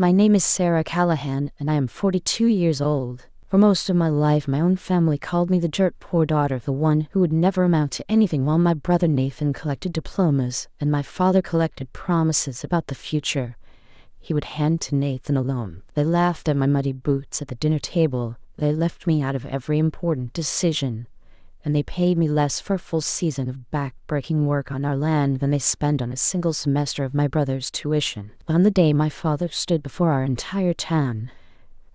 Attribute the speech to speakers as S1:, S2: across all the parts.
S1: My name is Sarah Callahan, and I am 42 years old. For most of my life, my own family called me the dirt poor daughter, the one who would never amount to anything, while my brother Nathan collected diplomas, and my father collected promises about the future he would hand to Nathan alone. They laughed at my muddy boots at the dinner table. They left me out of every important decision, and they paid me less for a full season of back-breaking work on our land than they spent on a single semester of my brother's tuition. On the day my father stood before our entire town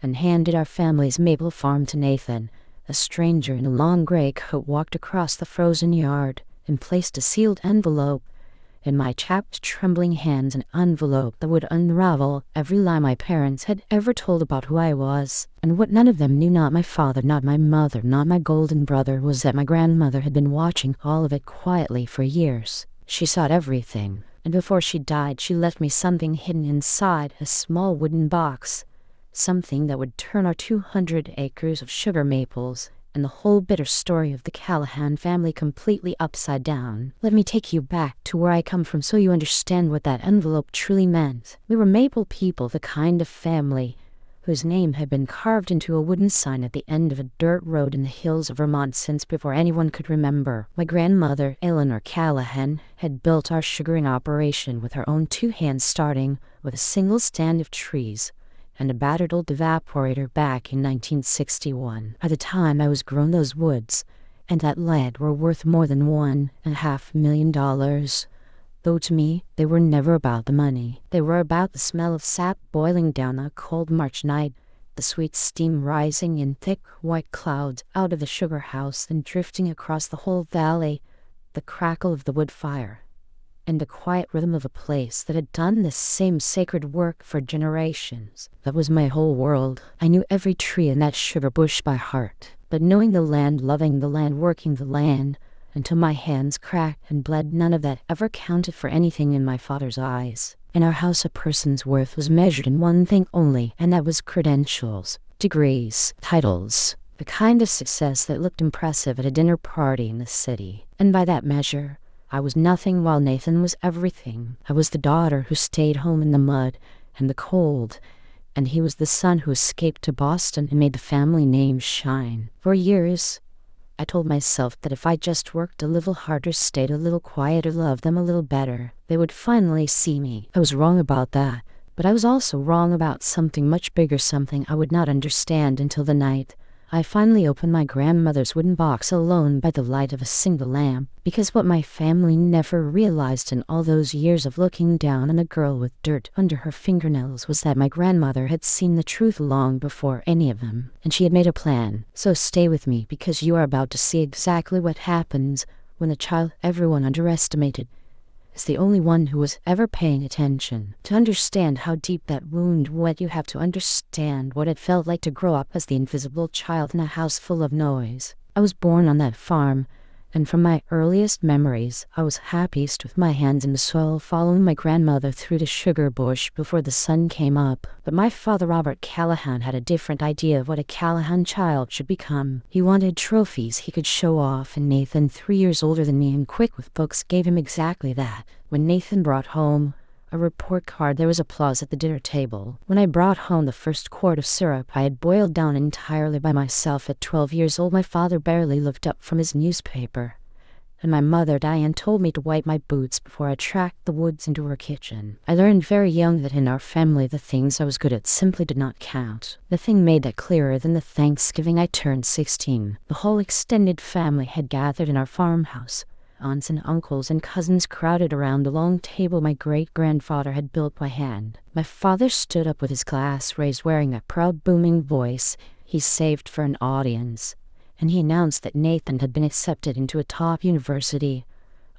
S1: and handed our family's maple farm to Nathan, a stranger in a long gray coat walked across the frozen yard and placed a sealed envelope in my chapped, trembling hands, an envelope that would unravel every lie my parents had ever told about who I was. And what none of them knew, not my father, not my mother, not my golden brother, was that my grandmother had been watching all of it quietly for years. She saw everything, and before she died, she left me something hidden inside a small wooden box, something that would turn our 200 acres of sugar maples and the whole bitter story of the Callahan family completely upside down. Let me take you back to where I come from so you understand what that envelope truly meant. We were maple people, the kind of family whose name had been carved into a wooden sign at the end of a dirt road in the hills of Vermont since before anyone could remember. My grandmother, Eleanor Callahan, had built our sugaring operation with her own 2 hands, starting with a single stand of trees and a battered old evaporator back in 1961. By the time I was grown, those woods and that land were worth more than $1.5 million. Though to me, they were never about the money. They were about the smell of sap boiling down a cold March night, the sweet steam rising in thick white clouds out of the sugar house and drifting across the whole valley, the crackle of the wood fire, and the quiet rhythm of a place that had done this same sacred work for generations. That was my whole world. I knew every tree in that sugar bush by heart. But knowing the land, loving the land, working the land, until my hands cracked and bled, none of that ever counted for anything in my father's eyes. In our house, a person's worth was measured in one thing only, and that was credentials, degrees, titles, the kind of success that looked impressive at a dinner party in the city. And by that measure, I was nothing while Nathan was everything. I was the daughter who stayed home in the mud and the cold, and he was the son who escaped to Boston and made the family name shine. For years, I told myself that if I just worked a little harder, stayed a little quieter, loved them a little better, they would finally see me. I was wrong about that, but I was also wrong about something much bigger, something I would not understand until the night I finally opened my grandmother's wooden box alone by the light of a single lamp, because what my family never realized in all those years of looking down on a girl with dirt under her fingernails was that my grandmother had seen the truth long before any of them, and she had made a plan. So stay with me, because you are about to see exactly what happens when the child everyone underestimated is the only one who was ever paying attention. To understand how deep that wound went, you have to understand what it felt like to grow up as the invisible child in a house full of noise. I was born on that farm, and from my earliest memories, I was happiest with my hands in the soil, following my grandmother through the sugar bush before the sun came up. But my father, Robert Callahan, had a different idea of what a Callahan child should become. He wanted trophies he could show off, and Nathan, 3 years older than me and quick with books, gave him exactly that. When Nathan brought home a report card, there was applause at the dinner table. When I brought home the first quart of syrup I had boiled down entirely by myself at 12 years old, my father barely looked up from his newspaper, and my mother, Diane, told me to wipe my boots before I tracked the woods into her kitchen. I learned very young that in our family the things I was good at simply did not count. The thing made that clearer than the Thanksgiving I turned 16. The whole extended family had gathered in our farmhouse. Aunts and uncles and cousins crowded around the long table my great-grandfather had built by hand. My father stood up with his glass raised, wearing that proud, booming voice he saved for an audience, and he announced that Nathan had been accepted into a top university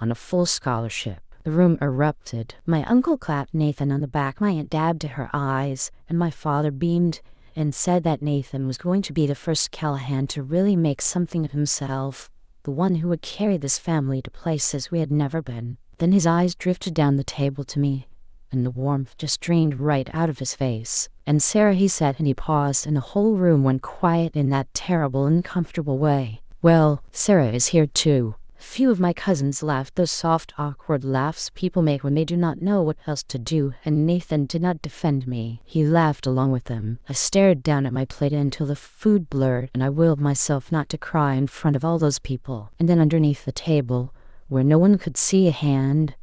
S1: on a full scholarship. The room erupted. My uncle clapped Nathan on the back, my aunt dabbed at her eyes, and my father beamed and said that Nathan was going to be the first Callahan to really make something of himself, the one who would carry this family to places we had never been. Then his eyes drifted down the table to me, and the warmth just drained right out of his face. "And Sarah," he said, and he paused, and the whole room went quiet in that terrible, uncomfortable way. "Well, Sarah is here too." Few of my cousins laughed, those soft, awkward laughs people make when they do not know what else to do, and Nathan did not defend me. He laughed along with them. I stared down at my plate until the food blurred, and I willed myself not to cry in front of all those people. And then underneath the table, where no one could see a hand,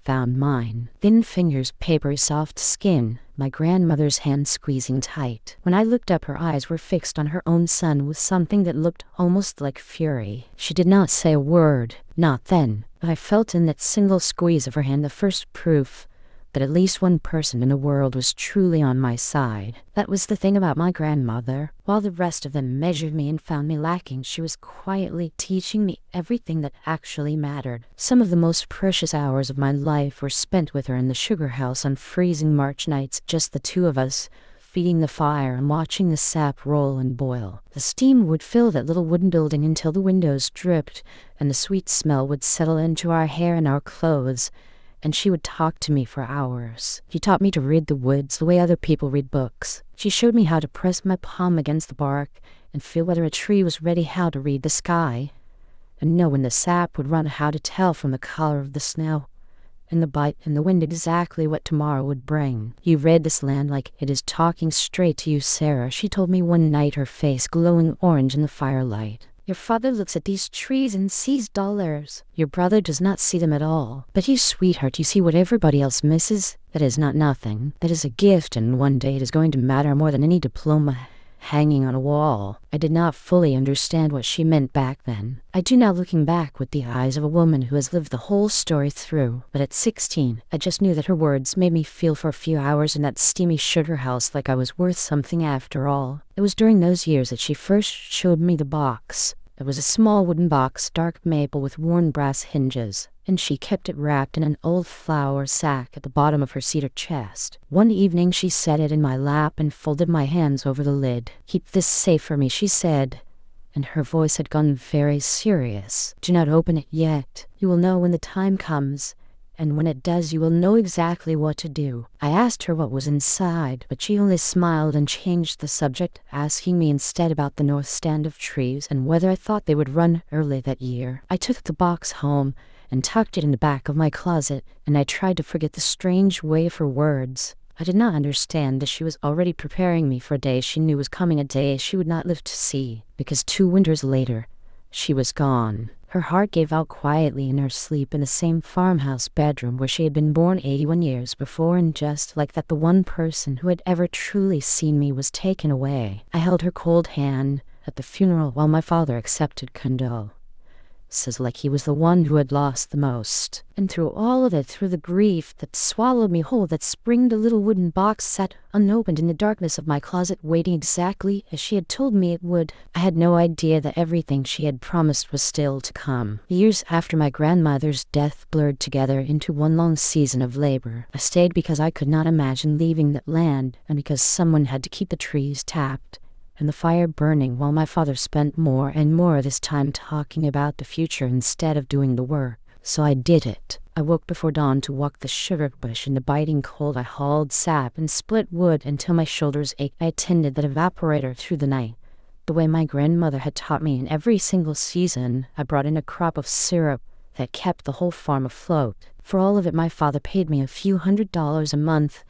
S1: found mine. Thin fingers, papery soft skin, my grandmother's hand squeezing tight. When I looked up, her eyes were fixed on her own son with something that looked almost like fury. She did not say a word, not then, but I felt in that single squeeze of her hand the first proof that at least one person in the world was truly on my side. That was the thing about my grandmother. While the rest of them measured me and found me lacking, she was quietly teaching me everything that actually mattered. Some of the most precious hours of my life were spent with her in the sugar house on freezing March nights, just the two of us, feeding the fire and watching the sap roll and boil. The steam would fill that little wooden building until the windows dripped, and the sweet smell would settle into our hair and our clothes, and she would talk to me for hours. She taught me to read the woods the way other people read books. She showed me how to press my palm against the bark and feel whether a tree was ready, how to read the sky, and know when the sap would run, how to tell from the color of the snow and the bite and the wind exactly what tomorrow would bring. You read this land like it is talking straight to you, Sarah, she told me one night, her face glowing orange in the firelight. Your father looks at these trees and sees dollars. Your brother does not see them at all. But you, sweetheart, you see what everybody else misses. That is not nothing. That is a gift, and one day it is going to matter more than any diploma hanging on a wall. I did not fully understand what she meant back then. I do now, looking back with the eyes of a woman who has lived the whole story through. But at 16, I just knew that her words made me feel for a few hours in that steamy sugar house like I was worth something after all. It was during those years that she first showed me the box. It was a small wooden box, dark maple with worn brass hinges, and she kept it wrapped in an old flour sack at the bottom of her cedar chest. One evening she set it in my lap and folded my hands over the lid. "Keep this safe for me," she said, and her voice had gone very serious. "Do not open it yet. You will know when the time comes, and when it does, you will know exactly what to do." I asked her what was inside, but she only smiled and changed the subject, asking me instead about the north stand of trees and whether I thought they would run early that year. I took the box home and tucked it in the back of my closet, and I tried to forget the strange way of her words. I did not understand that she was already preparing me for a day she knew was coming, a day she would not live to see, because 2 winters later, she was gone. Her heart gave out quietly in her sleep in the same farmhouse bedroom where she had been born 81 years before, and just like that, the one person who had ever truly seen me was taken away. I held her cold hand at the funeral while my father accepted condolences like he was the one who had lost the most. And through all of it, through the grief that swallowed me whole, that spring, the little wooden box sat unopened in the darkness of my closet, waiting exactly as she had told me it would. I had no idea that everything she had promised was still to come. The years after my grandmother's death blurred together into one long season of labor. I stayed because I could not imagine leaving that land, and because someone had to keep the trees tapped and the fire burning, while my father spent more and more of his time talking about the future instead of doing the work. So I did it. I woke before dawn to walk the sugar bush in the biting cold. I hauled sap and split wood until my shoulders ached. I attended that evaporator through the night, the way my grandmother had taught me. In every single season, I brought in a crop of syrup that kept the whole farm afloat. For all of it, my father paid me a few $100s a month,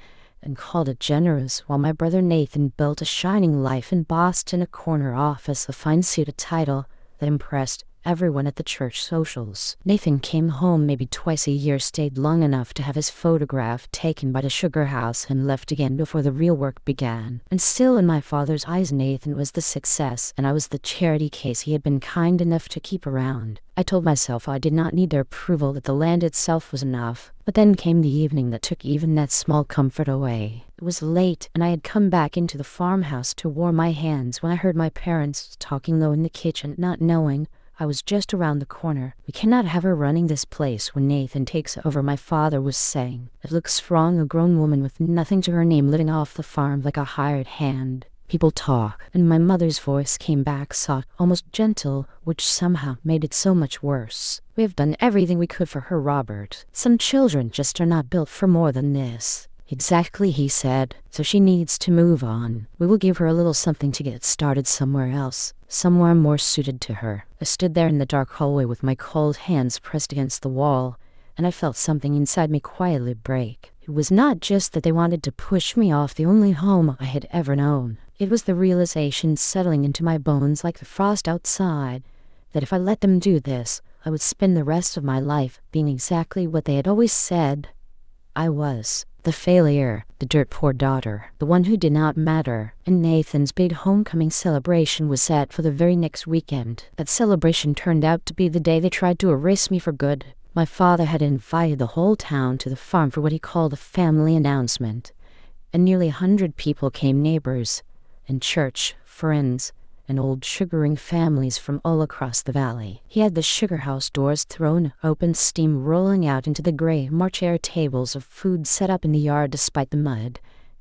S1: and called it generous, while my brother Nathan built a shining life in Boston, a corner office, a fine suit, a title that impressed everyone at the church socials. Nathan came home maybe twice a year, stayed long enough to have his photograph taken by the sugar house, and left again before the real work began. And still, in my father's eyes, Nathan was the success, and I was the charity case he had been kind enough to keep around. I told myself I did not need their approval, that the land itself was enough. But then came the evening that took even that small comfort away. It was late, and I had come back into the farmhouse to warm my hands when I heard my parents talking low in the kitchen, not knowing I was just around the corner. "We cannot have her running this place when Nathan takes over," my father was saying. "It looks wrong, a grown woman with nothing to her name living off the farm like a hired hand. People talk." And my mother's voice came back, soft, almost gentle, which somehow made it so much worse. "We have done everything we could for her, Robert. Some children just are not built for more than this." Exactly, he said. So she needs to move on. We will give her a little something to get started somewhere else, somewhere more suited to her. I stood there in the dark hallway with my cold hands pressed against the wall, and I felt something inside me quietly break. It was not just that they wanted to push me off the only home I had ever known. It was the realization settling into my bones like the frost outside, that if I let them do this, I would spend the rest of my life being exactly what they had always said I was. The failure, the dirt poor daughter, the one who did not matter. And Nathan's big homecoming celebration was set for the very next weekend. That celebration turned out to be the day they tried to erase me for good. My father had invited the whole town to the farm for what he called a family announcement, and nearly 100 people came, neighbors, and church, friends, and old sugaring families from all across the valley. He had the sugar house doors thrown open, steam rolling out into the gray March air, tables of food set up in the yard despite the mud,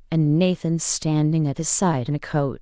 S1: and Nathan standing at his side in a coat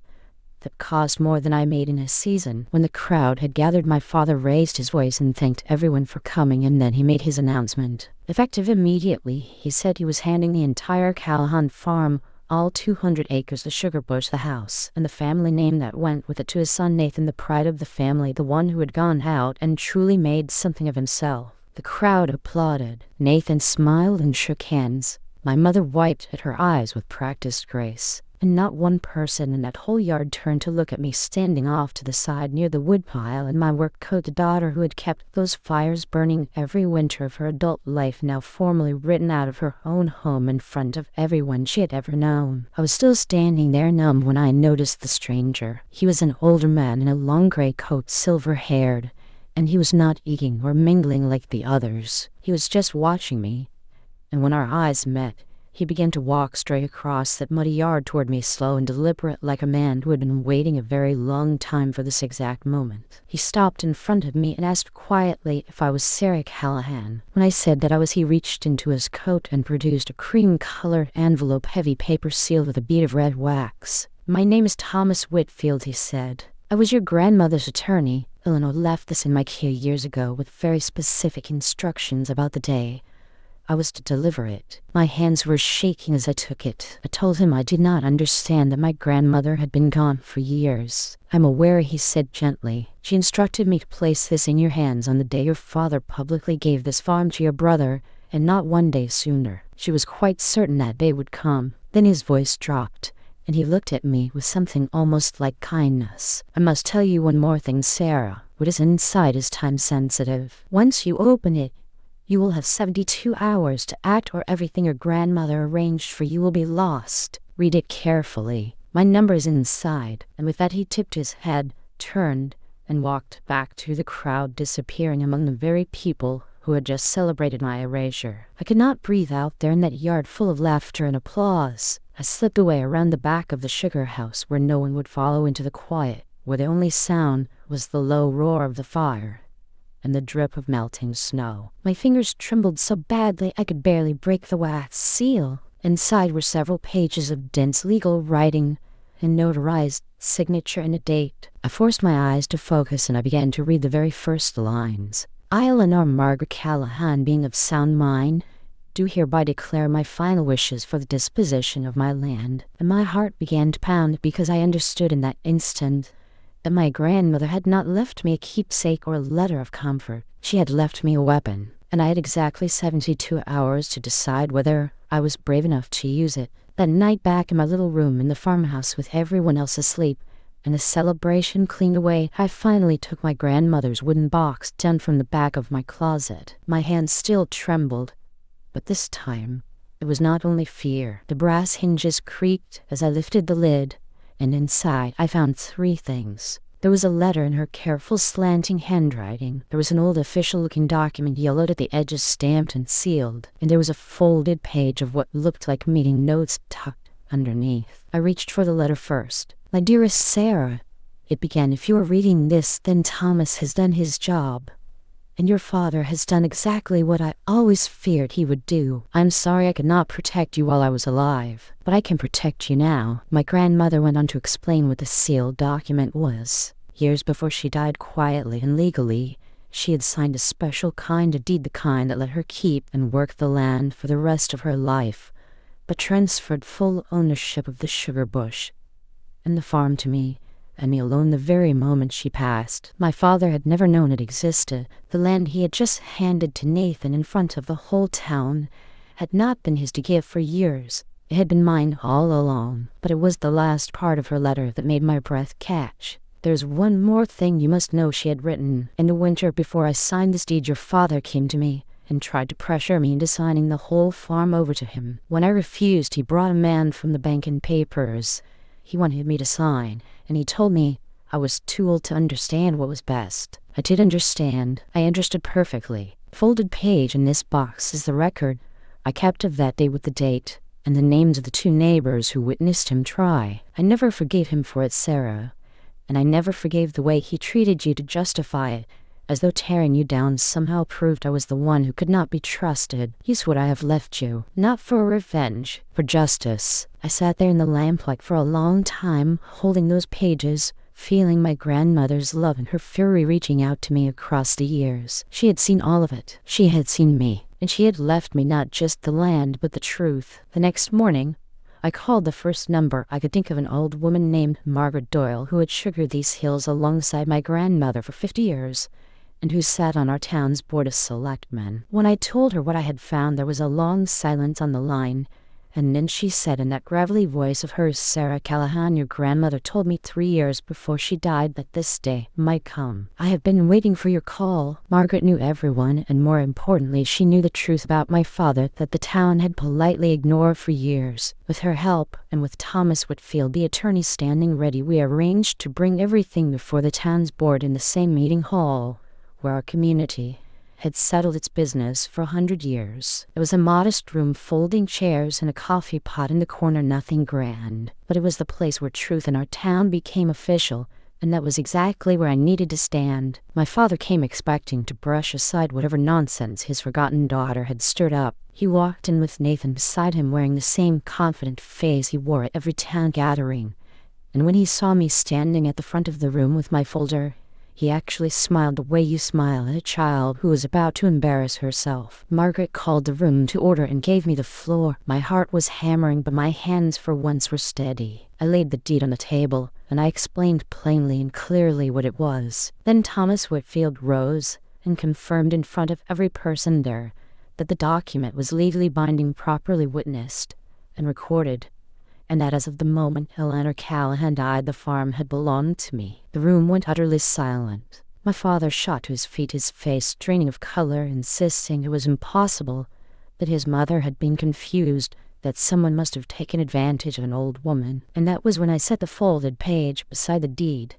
S1: that cost more than I made in a season. When the crowd had gathered, my father raised his voice and thanked everyone for coming, and then he made his announcement. Effective immediately, he said he was handing the entire Callahan farm, all 200 acres, the sugar bush, the house, and the family name that went with it, to his son Nathan, the pride of the family, the one who had gone out and truly made something of himself. The crowd applauded. Nathan smiled and shook hands. My mother wiped at her eyes with practiced grace, and not one person in that whole yard turned to look at me standing off to the side near the woodpile in my work coat. The daughter who had kept those fires burning every winter of her adult life, now formally written out of her own home in front of everyone she had ever known. I was still standing there numb when I noticed the stranger. He was an older man in a long gray coat, silver-haired, and he was not eating or mingling like the others. He was just watching me, and when our eyes met, he began to walk straight across that muddy yard toward me, slow and deliberate, like a man who had been waiting a very long time for this exact moment. He stopped in front of me and asked quietly if I was Sarah Callahan. When I said that I was, he reached into his coat and produced a cream-colored envelope, heavy paper sealed with a bead of red wax. "My name is Thomas Whitfield," he said. "I was your grandmother's attorney. Eleanor left this in my care years ago with very specific instructions about the day I was to deliver it." My hands were shaking as I took it. I told him I did not understand that my grandmother had been gone for years. "I'm aware," he said gently. "She instructed me to place this in your hands on the day your father publicly gave this farm to your brother, and not one day sooner. She was quite certain that day would come." Then his voice dropped, and he looked at me with something almost like kindness. "I must tell you one more thing, Sarah. What is inside is time sensitive. Once you open it, you will have 72 hours to act, or everything your grandmother arranged for you will be lost. Read it carefully. My number is inside." And with that he tipped his head, turned, and walked back through the crowd, disappearing among the very people who had just celebrated my erasure. I could not breathe out there in that yard full of laughter and applause. I slipped away around the back of the sugar house where no one would follow, into the quiet, where the only sound was the low roar of the fire and the drip of melting snow. My fingers trembled so badly I could barely break the wax seal. Inside were several pages of dense legal writing, a notarized signature and a date. I forced my eyes to focus and I began to read the very first lines. "I, Eleanor Margaret Callahan, being of sound mind, do hereby declare my final wishes for the disposition of my land." And my heart began to pound, because I understood in that instant that my grandmother had not left me a keepsake or a letter of comfort. She had left me a weapon, and I had exactly 72 hours to decide whether I was brave enough to use it. That night, back in my little room in the farmhouse with everyone else asleep and the celebration cleaned away, I finally took my grandmother's wooden box down from the back of my closet. My hands still trembled, but this time it was not only fear. The brass hinges creaked as I lifted the lid, and inside I found 3 things. There was a letter in her careful, slanting handwriting. There was an old official-looking document, yellowed at the edges, stamped and sealed. And there was a folded page of what looked like meeting notes tucked underneath. I reached for the letter first. "My dearest Sarah," it began, "if you are reading this, then Thomas has done his job. And your father has done exactly what I always feared he would do. I'm sorry I could not protect you while I was alive, but I can protect you now." My grandmother went on to explain what the sealed document was. Years before she died, quietly and legally, she had signed a special kind of deed, the kind that let her keep and work the land for the rest of her life. but transferred full ownership of the sugar bush and the farm to me, and me alone the very moment she passed. My father had never known it existed. The land he had just handed to Nathan in front of the whole town had not been his to give for years. It had been mine all along, but it was the last part of her letter that made my breath catch. "There's one more thing you must know," she had written. "In the winter before I signed this deed, your father came to me and tried to pressure me into signing the whole farm over to him. When I refused, he brought a man from the bank and papers he wanted me to sign, and he told me I was too old to understand what was best. I did understand. I understood perfectly. Folded page in this box is the record I kept of that day with the date and the names of the 2 neighbors who witnessed him try. I never forgave him for it, Sarah, and I never forgave the way he treated you to justify it, as though tearing you down somehow proved I was the one who could not be trusted. He's what I have left you, not for revenge, for justice." I sat there in the lamplight for a long time, holding those pages, feeling my grandmother's love and her fury reaching out to me across the years. She had seen all of it. She had seen me, and she had left me not just the land, but the truth. The next morning, I called the first number I could think of, an old woman named Margaret Doyle, who had sugared these hills alongside my grandmother for 50 years, and who sat on our town's board of selectmen. When I told her what I had found, there was a long silence on the line, and then she said in that gravelly voice of hers, "Sarah Callahan, your grandmother told me 3 years before she died that this day might come. I have been waiting for your call." Margaret knew everyone, and more importantly, she knew the truth about my father that the town had politely ignored for years. With her help, and with Thomas Whitfield, the attorney, standing ready, we arranged to bring everything before the town's board in the same meeting hall where our community had settled its business for 100 years. It was a modest room, folding chairs and a coffee pot in the corner, nothing grand. But it was the place where truth in our town became official, and that was exactly where I needed to stand. My father came expecting to brush aside whatever nonsense his forgotten daughter had stirred up. He walked in with Nathan beside him, wearing the same confident face he wore at every town gathering. And when he saw me standing at the front of the room with my folder, he actually smiled the way you smile at a child who is about to embarrass herself. Margaret called the room to order and gave me the floor. My heart was hammering, but my hands for once were steady. I laid the deed on the table, and I explained plainly and clearly what it was. Then Thomas Whitfield rose and confirmed in front of every person there that the document was legally binding, properly witnessed and recorded, and that as of the moment Eleanor Callahan died, the farm had belonged to me. The room went utterly silent. My father shot to his feet, his face draining of color, insisting it was impossible, that his mother had been confused, that someone must have taken advantage of an old woman. And that was when I set the folded page beside the deed,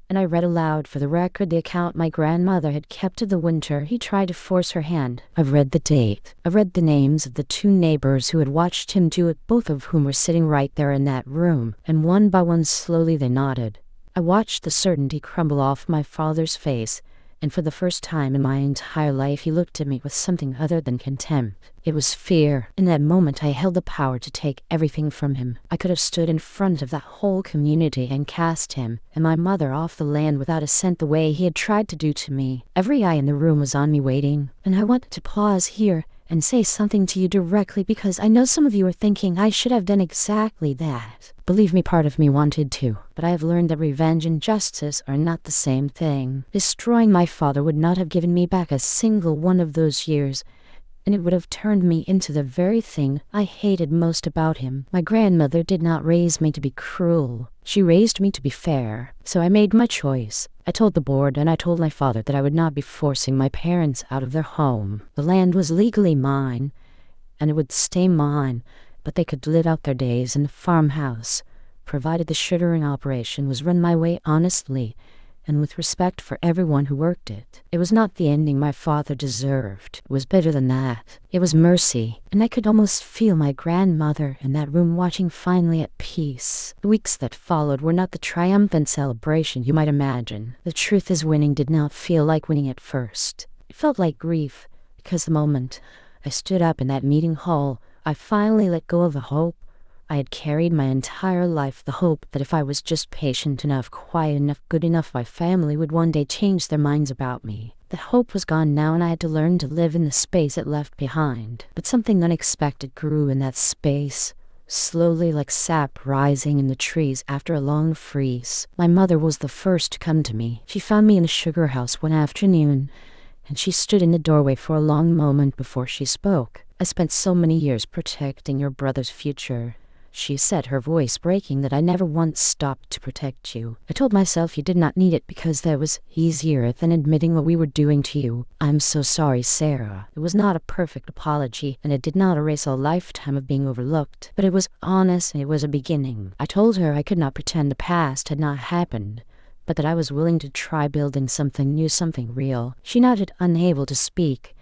S1: and I read aloud for the record the account my grandmother had kept of the winter he tried to force her hand. I've read the date. I've read the names of the 2 neighbors who had watched him do it, both of whom were sitting right there in that room, and one by one slowly they nodded. I watched the certainty crumble off my father's face, and for the first time in my entire life he looked at me with something other than contempt. It was fear. In that moment I held the power to take everything from him. I could have stood in front of that whole community and cast him and my mother off the land without a cent, the way he had tried to do to me. Every eye in the room was on me, waiting, and I wanted to pause here and say something to you directly, because I know some of you are thinking I should have done exactly that. Believe me, part of me wanted to, but I have learned that revenge and justice are not the same thing. Destroying my father would not have given me back a single one of those years, and it would have turned me into the very thing I hated most about him. My grandmother did not raise me to be cruel. She raised me to be fair. So I made my choice. I told the board and I told my father that I would not be forcing my parents out of their home. The land was legally mine, and it would stay mine, but they could live out their days in the farmhouse, provided the sugaring operation was run my way honestly and with respect for everyone who worked it. It was not the ending my father deserved. It was better than that. It was mercy, and I could almost feel my grandmother in that room watching, finally at peace. The weeks that followed were not the triumphant celebration you might imagine. The truth is, winning did not feel like winning at first. It felt like grief, because the moment I stood up in that meeting hall, I finally let go of a hope I had carried my entire life, the hope that if I was just patient enough, quiet enough, good enough, my family would one day change their minds about me. The hope was gone now, and I had to learn to live in the space it left behind. But something unexpected grew in that space. slowly like sap rising in the trees after a long freeze. My mother was the first to come to me. She found me in the sugar house one afternoon, and she stood in the doorway for a long moment before she spoke. "I spent so many years protecting your brother's future," she said, her voice breaking, "that I never once stopped to protect you. I told myself you did not need it because that was easier than admitting what we were doing to you. I'm so sorry, Sarah." It was not a perfect apology, and it did not erase a lifetime of being overlooked, but it was honest and it was a beginning. I told her I could not pretend the past had not happened, but that I was willing to try building something new, something real. She nodded, unable to speak,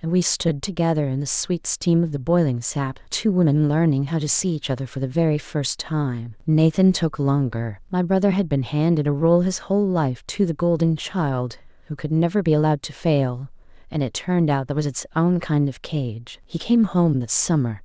S1: and we stood together in the sweet steam of the boiling sap, two women learning how to see each other for the very first time. Nathan took longer. My brother had been handed a role his whole life, to the golden child who could never be allowed to fail, and it turned out that was its own kind of cage. He came home that summer,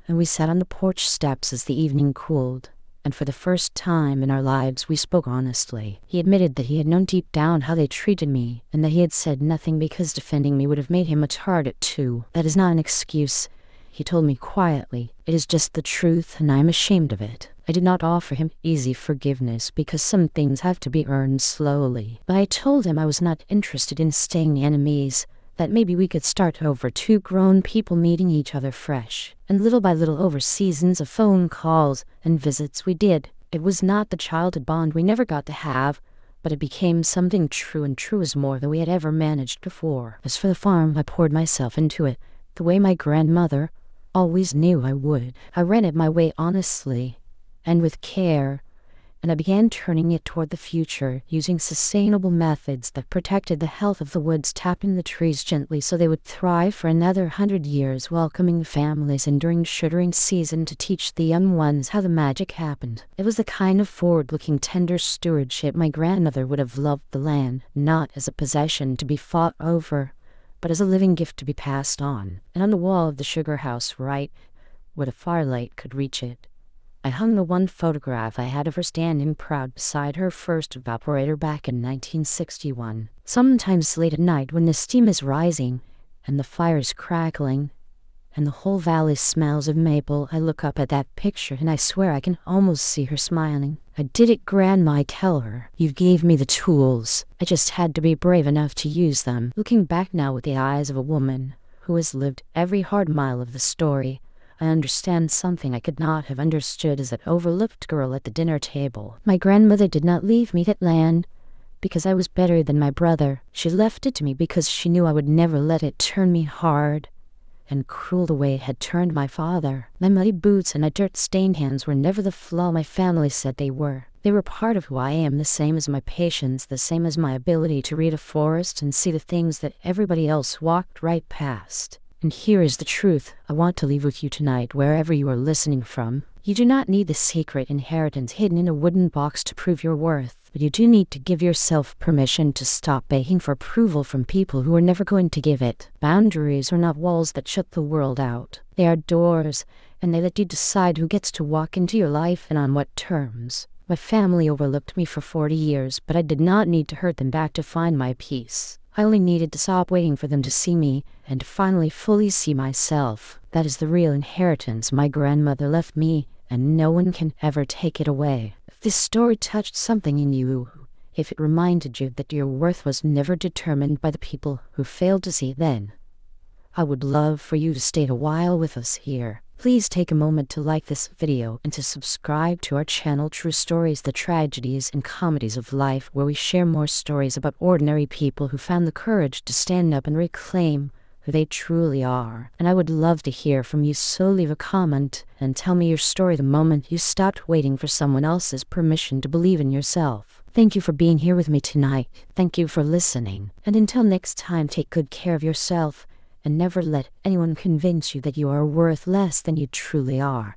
S1: and we sat on the porch steps as the evening cooled. And for the first time in our lives, we spoke honestly. He admitted that he had known deep down how they treated me, and that he had said nothing because defending me would have made him a target too. "That is not an excuse," he told me quietly. "It is just the truth, and I am ashamed of it." I did not offer him easy forgiveness because some things have to be earned slowly. But I told him I was not interested in staying enemies, that maybe we could start over, two grown people meeting each other fresh. And little by little, over seasons of phone calls and visits, we did. It was not the childhood bond we never got to have, but it became something true, and true is more than we had ever managed before. As for the farm, I poured myself into it, the way my grandmother always knew I would. I ran it my way honestly and with care, and I began turning it toward the future, using sustainable methods that protected the health of the woods, tapping the trees gently so they would thrive for another 100 years, welcoming families and during shuddering season to teach the young ones how the magic happened. It was the kind of forward-looking, tender stewardship my grandmother would have loved the land, not as a possession to be fought over, but as a living gift to be passed on. And on the wall of the sugar house, right where the firelight could reach it, I hung the one photograph I had of her standing proud beside her first evaporator back in 1961. Sometimes late at night, when the steam is rising and the fire's crackling and the whole valley smells of maple, I look up at that picture and I swear I can almost see her smiling. "I did it, Grandma," I tell her. "You gave me the tools. I just had to be brave enough to use them." Looking back now with the eyes of a woman who has lived every hard mile of the story, I understand something I could not have understood as that overlooked girl at the dinner table. My grandmother did not leave me that land because I was better than my brother. She left it to me because she knew I would never let it turn me hard and cruel the way it had turned my father. My muddy boots and my dirt-stained hands were never the flaw my family said they were. They were part of who I am, the same as my patience, the same as my ability to read a forest and see the things that everybody else walked right past. And here is the truth I want to leave with you tonight, wherever you are listening from. You do not need the secret inheritance hidden in a wooden box to prove your worth, but you do need to give yourself permission to stop begging for approval from people who are never going to give it. Boundaries are not walls that shut the world out. They are doors, and they let you decide who gets to walk into your life and on what terms. My family overlooked me for 40 years, but I did not need to hurt them back to find my peace. I only needed to stop waiting for them to see me and to finally fully see myself. That is the real inheritance my grandmother left me, and no one can ever take it away. If this story touched something in you, if it reminded you that your worth was never determined by the people who failed to see it then, I would love for you to stay a while with us here. Please take a moment to like this video and to subscribe to our channel, True Stories, the Tragedies and Comedies of Life, where we share more stories about ordinary people who found the courage to stand up and reclaim who they truly are. And I would love to hear from you, so leave a comment and tell me your story the moment you stopped waiting for someone else's permission to believe in yourself. Thank you for being here with me tonight. Thank you for listening. And until next time, take good care of yourself and never let anyone convince you that you are worth less than you truly are.